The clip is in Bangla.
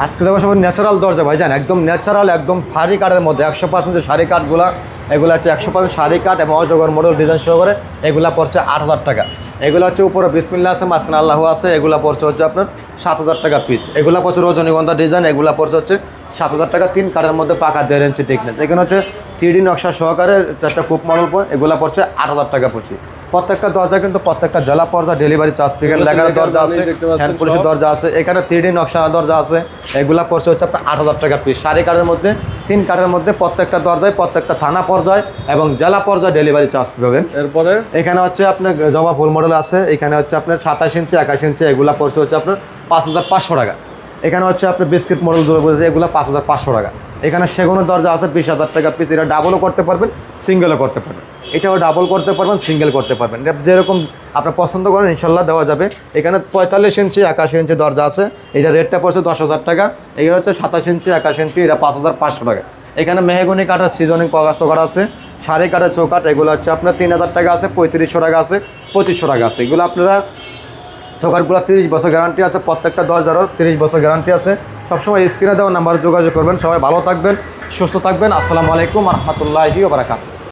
আজকে দেখো সবাই ন্যাচারাল দরজা ভাইজান, একদম ন্যাচারাল, একদম শাড়ি কাঠের মধ্যে 100% যে শাড়ি কাঠগুলো, এগুলো হচ্ছে 100% শাড়ি কাঠ এবং অজগর মডেল ডিজাইন সহ করে। এগুলা পড়ছে 8,000 টাকা। এগুলো হচ্ছে উপরে বিসমিল্লাহ আছে, মাঝখানে আল্লাহ আছে। এগুলো পড়ছে হচ্ছে আপনার 7,000 টাকা পিস। এগুলো পড়ছে রজনীগন্ধা ডিজাইন, এগুলো পড়ছে হচ্ছে 7,000 টাকা। 3 কাঠের মধ্যে পাকা 1.5 ইঞ্চি টিকনেস। এখানে হচ্ছে 3D নকশা সহকারে 4টা কুপ মডেল পড়ে, এগুলো পড়ছে 8,000 টাকা পড়ছে। প্রত্যেকটা দরজা কিন্তু প্রত্যেকটা জেলা পর্যায়ে ডেলিভারি চার্জ পিকেট লাগানোর দরজা আছে, হ্যান্ড পলিশের দরজা আছে, এখানে 3D নকশা দরজা আছে। এগুলা পড়ছে হচ্ছে আপনার 8,000 টাকা পিস। শাড়ি কাঠের মধ্যে 3 কাঠের মধ্যে প্রত্যেকটা দরজায়, প্রত্যেকটা থানা পর্যায়ে এবং জেলা পর্যায়ে ডেলিভারি চার্জ পাবেন। এরপরে এখানে হচ্ছে আপনার জবা ফুল মডেল আছে। এখানে হচ্ছে আপনার 27 ইঞ্চি 21 ইঞ্চি, এগুলা পড়ছে হচ্ছে আপনার 5,500 টাকা। এখানে হচ্ছে আপনার বিস্কিট মডেল যেগুলো বলছে এগুলো 5,500 টাকা। এখানে সেগুনের দরজা আছে 20,000 টাকা পিস। এটা ডাবলও করতে পারবেন, সিঙ্গেলও করতে পারবেন। এটাও ডাবল করতে পারবেন, সিঙ্গেল করতে পারবেন। এটা যেরকম আপনার পছন্দ করেন ইনশাল্লাহ দেওয়া যাবে। এখানে 45 ইঞ্চি 81 ইঞ্চি দরজা আছে। এটা রেটটা পড়ছে 10,000 টাকা। এগুলো হচ্ছে 27 ইঞ্চি 81 ইঞ্চি, এটা 5,500 টাকা। এখানে মেহগনি কাঠের সিজনিং চৌকাঠ আছে, শাড়ি কাঠের চৌকাঠ, এগুলো হচ্ছে আপনার 3,000 টাকা আছে, 3500 টাকা আছে, 2500 টাকা আছে। এগুলো আপনারা চৌকাঠগুলো 30 বছর গ্যারান্টি আছে, প্রত্যেকটা দরজারও 30 বছর গ্যারান্টি আছে। সবসময় স্ক্রিনে দেওয়া নাম্বারে যোগাযোগ করবেন। সবাই ভালো থাকবেন, সুস্থ থাকবেন। আসসালামু আলাইকুম রহমতুল্লাহি ওয়া বারাকাতুহু।